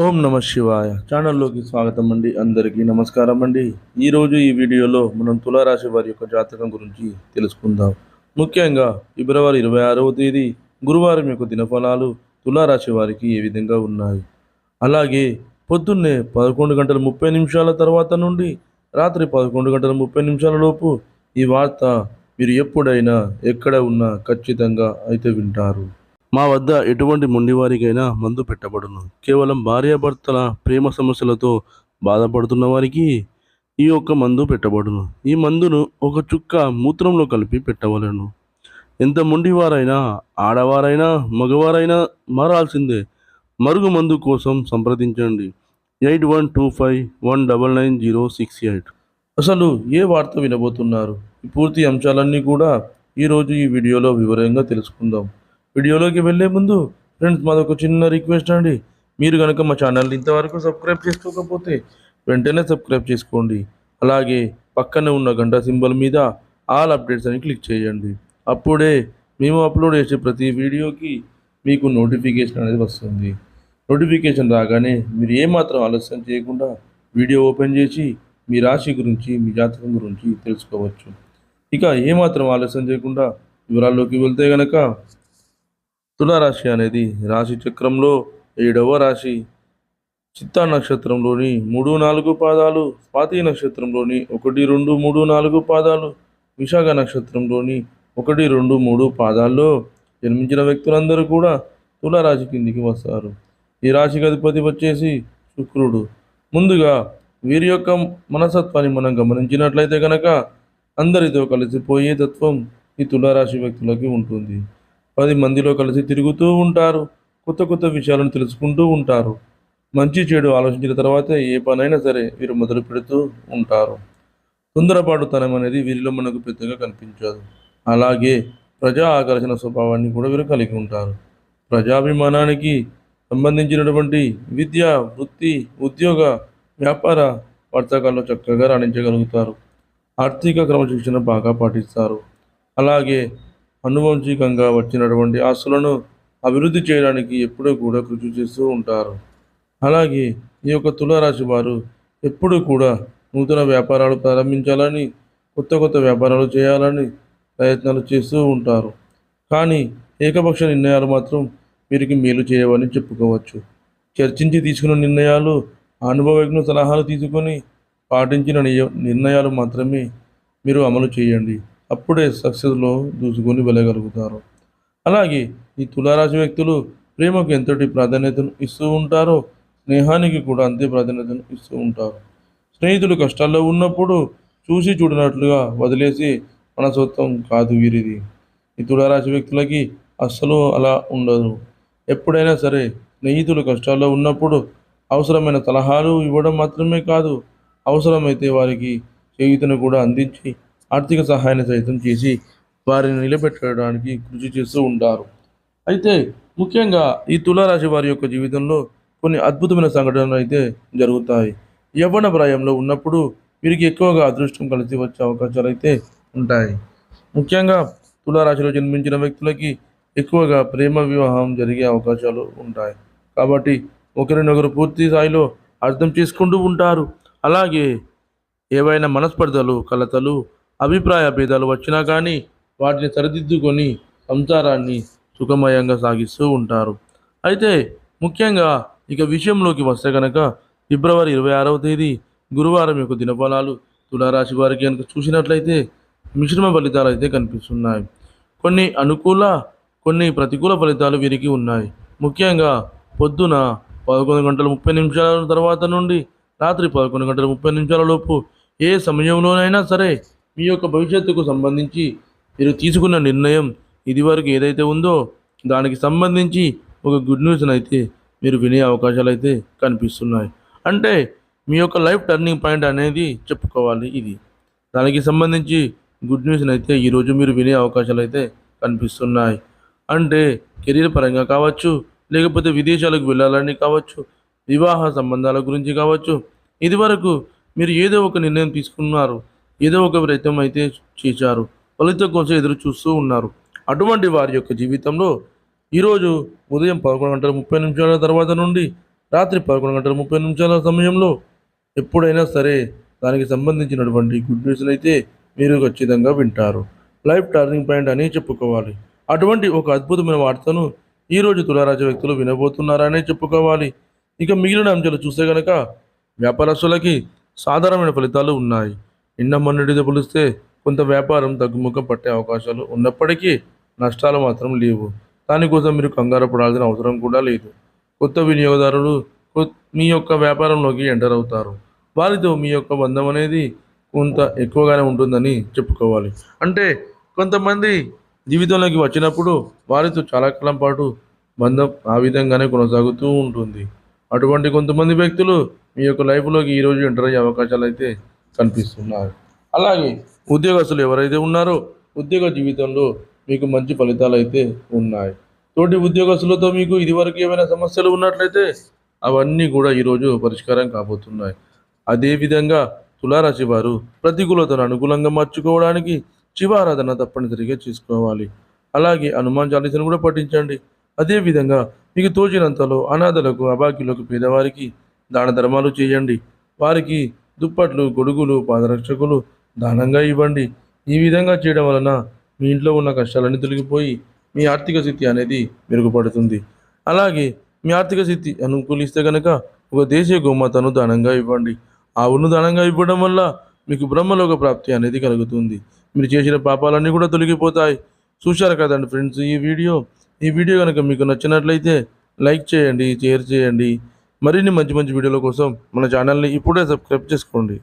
ఓం నమ శివాయ ఛానల్లోకి స్వాగతం అండి. అందరికీ నమస్కారం అండి. ఈరోజు ఈ వీడియోలో మనం తులారాశి వారి యొక్క జాతకం గురించి తెలుసుకుందాం. ముఖ్యంగా ఫిబ్రవరి 26వ తేదీ గురువారం యొక్క దినఫలాలు తులారాశి వారికి ఏ విధంగా ఉన్నాయి, అలాగే పొద్దున్నే 11:30 తర్వాత నుండి రాత్రి 11:30 లోపు ఈ వార్త మీరు ఎప్పుడైనా ఎక్కడ ఉన్నా ఖచ్చితంగా అయితే వింటారు. మా వద్ద ఎటువంటి మొండివారికైనా మందు పెట్టబడును. కేవలం భార్యాభర్తల ప్రేమ సమస్యలతో బాధపడుతున్న వారికి ఈ యొక్క మందు పెట్టబడును. ఈ మందును ఒక చుక్క మూత్రంలో కలిపి పెట్టవలెను. ఎంత మొండివారైనా, ఆడవారైనా, మగవారైనా మారాల్సిందే. మరుగు మందు కోసం సంప్రదించండి 8125199068. అసలు ఏ వార్త వినబోతున్నారు? ఈ పూర్తి అంశాలన్నీ కూడా ఈరోజు ఈ వీడియోలో వివరంగా తెలుసుకుందాం. వీడియోలోకి వెళ్ళే ముందు ఫ్రెండ్స్, మాదొక చిన్న రిక్వెస్ట్ అండి. మీరు కనుక మా ఛానల్ని ఇంతవరకు సబ్స్క్రైబ్ చేసుకోకపోతే వెంటనే సబ్స్క్రైబ్ చేసుకోండి. అలాగే పక్కనే ఉన్న గంట సింబల్ మీద ఆల్ అప్డేట్స్ అని క్లిక్ చేయండి. అప్పుడే మేము అప్లోడ్ చేసే ప్రతి వీడియోకి మీకు నోటిఫికేషన్ అనేది వస్తుంది. నోటిఫికేషన్ రాగానే మీరు ఏమాత్రం ఆలస్యం చేయకుండా వీడియో ఓపెన్ చేసి మీ రాశి గురించి, మీ జాతకం గురించి తెలుసుకోవచ్చు. ఇక ఏమాత్రం ఆలస్యం చేయకుండా వివరాల్లోకి వెళ్తే గనక, తులారాశి అనేది రాశి చక్రంలో 7వ రాశి. చిత్తా నక్షత్రంలోని 3, 4 పాదాలు, స్వాతి నక్షత్రంలోని 1, 2, 3, 4 పాదాలు, విశాఖ నక్షత్రంలోని 1, 2, 3 పాదాల్లో జన్మించిన వ్యక్తులందరూ కూడా తులారాశి కిందికి వస్తారు. ఈ రాశికి అధిపతి వచ్చేసి శుక్రుడు. ముందుగా వీరి యొక్క మనస్తత్వాన్ని మనం గమనించినట్లయితే కనుక, అందరితో కలిసిపోయే తత్వం ఈ తులారాశి వ్యక్తులకి ఉంటుంది. 10 మందిలో కలిసి తిరుగుతూ ఉంటారు. కొత్త కొత్త విషయాలను తెలుసుకుంటూ ఉంటారు. మంచి చెడు ఆలోచించిన తర్వాత ఏ పనైనా సరే వీరు మొదలు పెడుతూ ఉంటారు. తొందరపాటుతనం అనేది వీరిలో మనకు పెద్దగా కనిపించదు. అలాగే ప్రజా ఆకర్షణ స్వభావాన్ని కూడా వీరు కలిగి ఉంటారు. ప్రజాభిమానానికి సంబంధించినటువంటి విద్య, వృత్తి, ఉద్యోగ, వ్యాపార, వర్తకాల్లో చక్కగా రాణించగలుగుతారు. ఆర్థిక క్రమశిక్షణ బాగా పాటిస్తారు. అలాగే అనువంశికంగా వచ్చినటువంటి ఆస్తులను అభివృద్ధి చేయడానికి ఎప్పుడూ కూడా కృషి చేస్తూ ఉంటారు. అలాగే ఈ యొక్క తులారాశి వారు ఎప్పుడూ కూడా నూతన వ్యాపారాలు ప్రారంభించాలని, కొత్త కొత్త వ్యాపారాలు చేయాలని ప్రయత్నాలు చేస్తూ ఉంటారు. కానీ ఏకపక్ష నిర్ణయాలు మాత్రం వీరికి మేలు చేయవని చెప్పుకోవచ్చు. చర్చించి తీసుకున్న నిర్ణయాలు, అనుభవజ్ఞ సలహాలు తీసుకొని పాటించిన నిర్ణయాలు మాత్రమే మీరు అమలు చేయండి. అప్పుడే సక్సెస్లో దూసుకొని వెళ్ళగలుగుతారు. అలాగే ఈ తులారాశి వ్యక్తులు ప్రేమకు ఎంతటి ప్రాధాన్యతను ఇస్తూ ఉంటారో, స్నేహానికి కూడా అంతే ప్రాధాన్యతను ఇస్తూ ఉంటారు. స్నేహితులు కష్టాల్లో ఉన్నప్పుడు చూసి చూడనట్లుగా వదిలేసి మనస్తత్వం కాదు వీరిది. ఈ తులారాశి వ్యక్తులకి అస్సలు అలా ఉండదు. ఎప్పుడైనా సరే స్నేహితులు కష్టాల్లో ఉన్నప్పుడు అవసరమైన సలహాలు ఇవ్వడం మాత్రమే కాదు, అవసరమైతే వారికి చేయూతను కూడా అందించి ఆర్థిక సహాయాన్ని సైతం చేసి వారిని నిలబెట్టడానికి కృషి చేస్తూ ఉంటారు. అయితే ముఖ్యంగా ఈ తులారాశి వారి యొక్క జీవితంలో కొన్ని అద్భుతమైన సంఘటనలు అయితే జరుగుతాయి. యవ్వన ప్రాయంలో ఉన్నప్పుడు వీరికి ఎక్కువగా అదృష్టం కలిసి వచ్చే అవకాశాలు అయితే ఉంటాయి. ముఖ్యంగా తులారాశిలో జన్మించిన వ్యక్తులకి ఎక్కువగా ప్రేమ వివాహం జరిగే అవకాశాలు ఉంటాయి. కాబట్టి ఒకరినొకరు పూర్తి స్థాయిలో అర్థం చేసుకుంటూ ఉంటారు. అలాగే ఏవైనా మనస్పర్ధలు, కలతలు, అభిప్రాయ భేదాలు వచ్చినా కానీ వాటిని సరిదిద్దుకొని సంసారాన్ని సుఖమయంగా సాగిస్తూ ఉంటారు. అయితే ముఖ్యంగా ఇక విషయంలోకి వస్తే కనుక, ఫిబ్రవరి 26వ తేదీ గురువారం యొక్క దినఫలాలు తులారాశి వారికి కనుక చూసినట్లయితే మిశ్రమ ఫలితాలు అయితే కనిపిస్తున్నాయి. కొన్ని అనుకూల, కొన్ని ప్రతికూల ఫలితాలు వీరికి ఉన్నాయి. ముఖ్యంగా పొద్దున 11:30 తర్వాత నుండి రాత్రి 11:30 లోపు ఏ సమయంలోనైనా సరే మీ యొక్క భవిష్యత్తుకు సంబంధించి మీరు తీసుకున్న నిర్ణయం ఇదివరకు ఏదైతే ఉందో దానికి సంబంధించి ఒక గుడ్ న్యూస్ని అయితే మీరు వినే అవకాశాలు అయితే కనిపిస్తున్నాయి. అంటే మీ యొక్క లైఫ్ టర్నింగ్ పాయింట్ అనేది చెప్పుకోవాలి ఇది. దానికి సంబంధించి గుడ్ న్యూస్ని అయితే ఈరోజు మీరు వినే అవకాశాలు అయితే కనిపిస్తున్నాయి. అంటే కెరీర్ పరంగా కావచ్చు, లేకపోతే విదేశాలకు వెళ్ళాలని కావచ్చు, వివాహ సంబంధాల గురించి కావచ్చు, ఇదివరకు మీరు ఏదో ఒక నిర్ణయం తీసుకున్నారు, ఏదో ఒక ప్రయత్నం అయితే చేశారు, ఫలితం కోసం ఎదురు చూస్తూ ఉన్నారు. అటువంటి వారి యొక్క జీవితంలో ఈరోజు ఉదయం 11:30 తర్వాత నుండి రాత్రి 11:30 సమయంలో ఎప్పుడైనా సరే దానికి సంబంధించినటువంటి గుడ్ న్యూస్ని అయితే మీరు ఖచ్చితంగా వింటారు. లైఫ్ టర్నింగ్ పాయింట్ అని చెప్పుకోవాలి. అటువంటి ఒక అద్భుతమైన వార్తను ఈరోజు తులారాశి వ్యక్తులు వినబోతున్నారనే చెప్పుకోవాలి. ఇక మిగిలిన అంశాలు చూస్తే గనక వ్యాపారస్తులకి సాధారణమైన ఫలితాలు ఉన్నాయి. నిన్న మొన్నటితో పోలిస్తే కొంత వ్యాపారం తగ్గుముఖం పట్టే అవకాశాలు ఉన్నప్పటికీ నష్టాలు మాత్రం లేవు. దానికోసం మీరు కంగారు పడాల్సిన అవసరం కూడా లేదు. కొత్త వినియోగదారులు మీ యొక్క వ్యాపారంలోకి ఎంటర్ అవుతారు. వారితో మీ యొక్క బంధం అనేది కొంత ఎక్కువగానే ఉంటుందని చెప్పుకోవాలి. అంటే కొంతమంది జీవితంలోకి వచ్చినప్పుడు వారితో చాలా కాలం పాటు బంధం ఆ విధంగానే కొనసాగుతూ ఉంటుంది. అటువంటి కొంతమంది వ్యక్తులు మీ యొక్క లైఫ్లోకి ఈరోజు ఎంటర్ అయ్యే అవకాశాలు అయితే కనిపిస్తున్నాయి. అలాగే ఉద్యోగస్తులు ఎవరైతే ఉన్నారో ఉద్యోగ జీవితంలో మీకు మంచి ఫలితాలు అయితే ఉన్నాయి. తోటి ఉద్యోగస్తులతో మీకు ఇదివరకు ఏమైనా సమస్యలు ఉన్నట్లయితే అవన్నీ కూడా ఈరోజు పరిష్కారం కాబోతున్నాయి. అదేవిధంగా తులారాశి వారు ప్రతికూలతను అనుకూలంగా మార్చుకోవడానికి శివారాధన తప్పనిసరిగా చేసుకోవాలి. అలాగే హనుమాన్ చాలీసాను కూడా పఠించండి. అదేవిధంగా మీకు తోచినంతలో అనాథలకు, అభాగ్యులకు, పేదవారికి దాన ధర్మాలు చేయండి. వారికి దుప్పట్లు, గొడుగులు, పాదరక్షకులు దానంగా ఇవ్వండి. ఈ విధంగా చేయడం వలన మీ ఇంట్లో ఉన్న కష్టాలన్నీ తొలగిపోయి మీ ఆర్థిక స్థితి అనేది మెరుగుపడుతుంది. అలాగే మీ ఆర్థిక స్థితి అనుకూలిస్తే కనుక ఒక దేశీయ గోమాతను దానంగా ఇవ్వండి. ఆవును దానంగా ఇవ్వడం వల్ల మీకు బ్రహ్మలోక ప్రాప్తి అనేది కలుగుతుంది. మీరు చేసిన పాపాలన్నీ కూడా తొలగిపోతాయి. చూశారు కదండి ఫ్రెండ్స్ ఈ వీడియో కనుక మీకు నచ్చినట్లయితే లైక్ చేయండి, షేర్ చేయండి. మరిన్ని మంచి మంచి వీడియోల కోసం మన ఛానల్ని ఇప్పుడే సబ్స్క్రైబ్ చేసుకోండి.